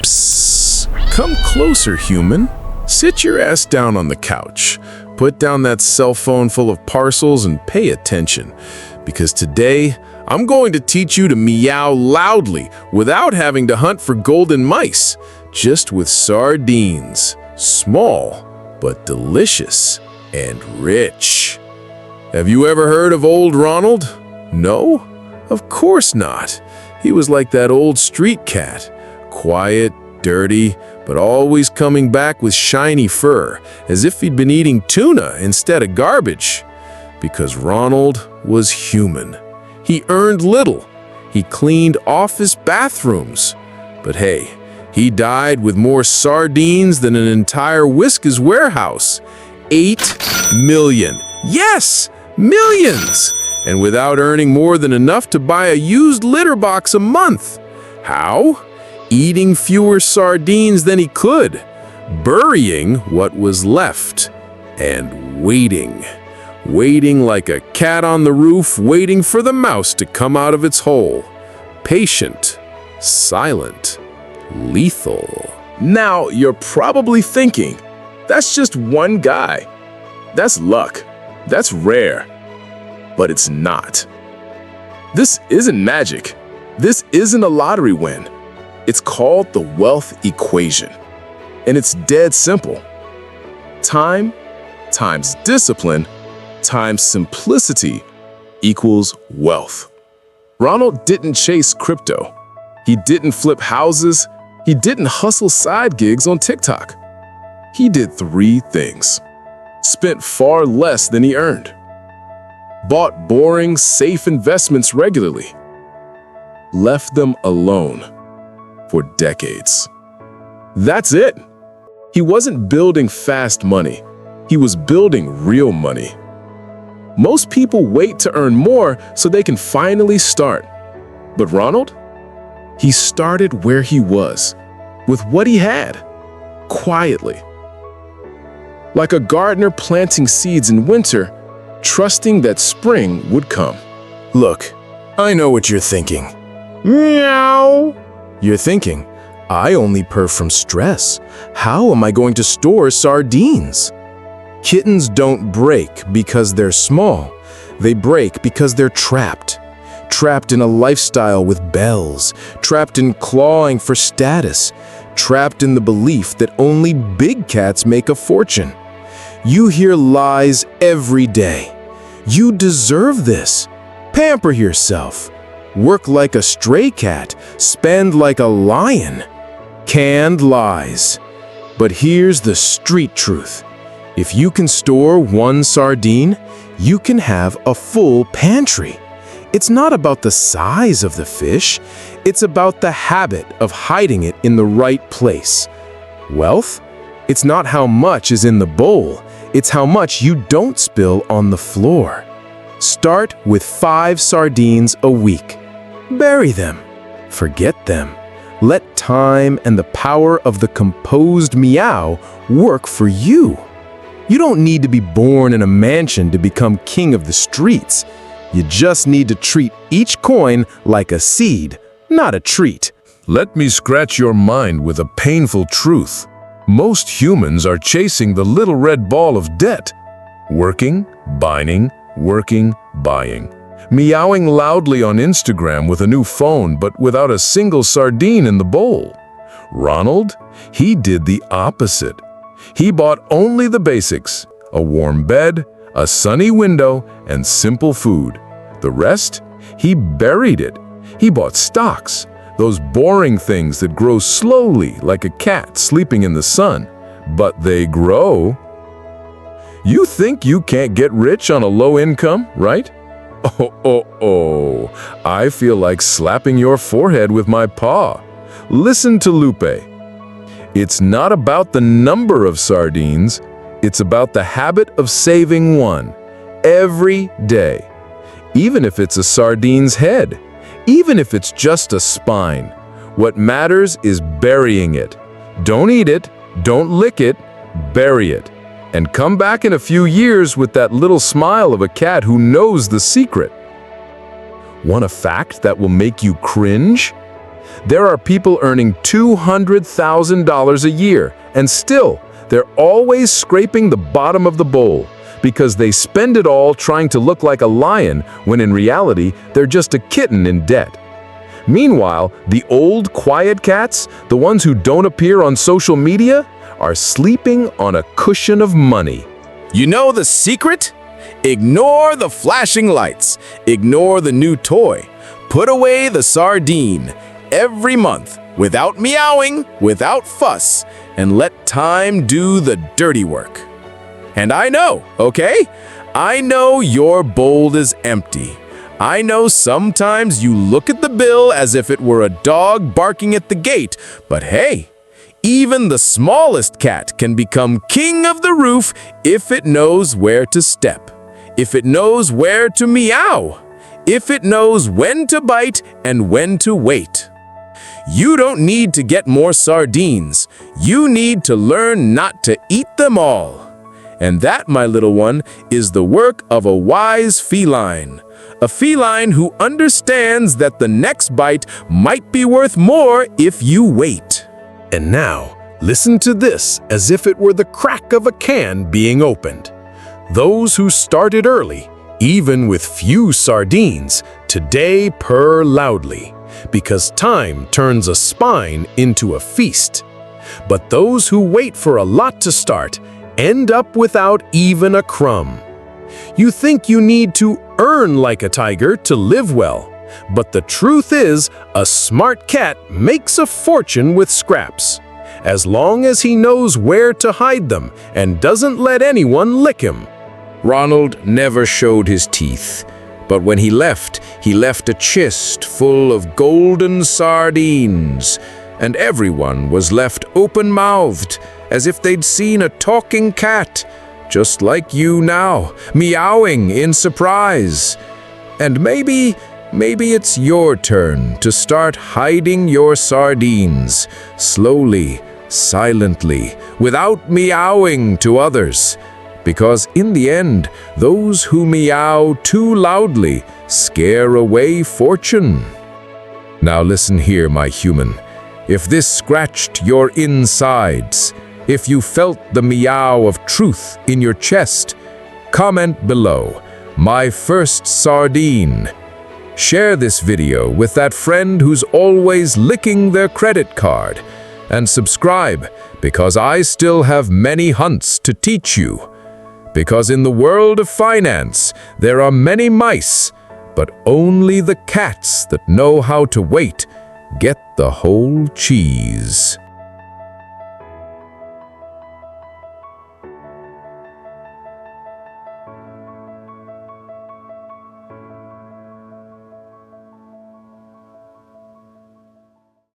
Psst. Come closer, human. Sit your ass down on the couch. Put down that cell phone full of parcels and pay attention. Because today, I'm going to teach you to meow loudly without having to hunt for golden mice. Just with sardines. Small, but delicious and rich. Have you ever heard of old Ronald? No? Of course not. He was like that old street cat. Quiet, dirty, but always coming back with shiny fur, as if he'd been eating tuna instead of garbage. Because Ronald was human. He earned little. He cleaned office bathrooms. But hey, he died with more sardines than an entire Whiskas warehouse. 8 million. Yes, millions! And without earning more than enough to buy a used litter box a month. How? Eating fewer sardines than he could, burying what was left, and waiting. Waiting like a cat on the roof, waiting for the mouse to come out of its hole. Patient, silent, lethal. Now, you're probably thinking, that's just one guy. That's luck. That's rare. But it's not. This isn't magic. This isn't a lottery win. It's called the wealth equation. And it's dead simple. Time times discipline times simplicity equals wealth. Ronald didn't chase crypto. He didn't flip houses. He didn't hustle side gigs on TikTok. He did 3 things. Spent far less than he earned. Bought boring, safe investments regularly. Left them alone for decades. That's it. He wasn't building fast money. He was building real money. Most people wait to earn more so they can finally start. But Ronald? He started where he was, with what he had, quietly. Like a gardener planting seeds in winter, trusting that spring would come. Look, I know what you're thinking. Meow. You're thinking, I only purr from stress. How am I going to store sardines? Kittens don't break because they're small. They break because they're trapped. Trapped in a lifestyle with bells. Trapped in clawing for status. Trapped in the belief that only big cats make a fortune. You hear lies every day. You deserve this. Pamper yourself. Work like a stray cat. Spend like a lion. Canned lies. But here's the street truth. If you can store 1 sardine, you can have a full pantry. It's not about the size of the fish. It's about the habit of hiding it in the right place. Wealth? It's not how much is in the bowl. It's how much you don't spill on the floor. Start with 5 sardines a week. Bury them. Forget them. Let time and the power of the composed meow work for you. You don't need to be born in a mansion to become king of the streets. You just need to treat each coin like a seed, not a treat. Let me scratch your mind with a painful truth. Most humans are chasing the little red ball of debt. Working, buying, working, buying. Meowing loudly on Instagram with a new phone but without a single sardine in the bowl. Ronald, he did the opposite. He bought only the basics, a warm bed, a sunny window, and simple food. The rest, he buried it. He bought stocks, those boring things that grow slowly like a cat sleeping in the sun, but they grow. You think you can't get rich on a low income, right? Oh, I feel like slapping your forehead with my paw. Listen to Lupe. It's not about the number of sardines, it's about the habit of saving 1 every day. Even if it's a sardine's head, even if it's just a spine. What matters is burying it. Don't eat it, don't lick it, bury it. And come back in a few years with that little smile of a cat who knows the secret. Want a fact that will make you cringe? There are people earning $200,000 a year, and still, they're always scraping the bottom of the bowl because they spend it all trying to look like a lion when in reality, they're just a kitten in debt. Meanwhile, the old, quiet cats, the ones who don't appear on social media, are sleeping on a cushion of money. You know the secret? Ignore the flashing lights. Ignore the new toy. Put away the sardine every month without meowing, without fuss, and let time do the dirty work. And I know, okay? I know your bowl is empty. I know sometimes you look at the bill as if it were a dog barking at the gate, but hey, even the smallest cat can become king of the roof if it knows where to step, if it knows where to meow, if it knows when to bite and when to wait. You don't need to get more sardines. You need to learn not to eat them all. And that, my little one, is the work of a wise feline. A feline who understands that the next bite might be worth more if you wait. And now, listen to this as if it were the crack of a can being opened. Those who started early, even with few sardines, today purr loudly, because time turns a spine into a feast. But those who wait for a lot to start end up without even a crumb. You think you need to earn like a tiger to live well, but the truth is, a smart cat makes a fortune with scraps, as long as he knows where to hide them and doesn't let anyone lick him. Ronald never showed his teeth, but when he left a chest full of golden sardines, and everyone was left open-mouthed, as if they'd seen a talking cat, just like you now, meowing in surprise. And maybe it's your turn to start hiding your sardines, slowly, silently, without meowing to others. Because in the end, those who meow too loudly scare away fortune. Now listen here, my human. If this scratched your insides, if you felt the meow of truth in your chest, comment below, "My first sardine." Share this video with that friend who's always licking their credit card. And subscribe, because I still have many hunts to teach you. Because in the world of finance, there are many mice, but only the cats that know how to wait get the whole cheese.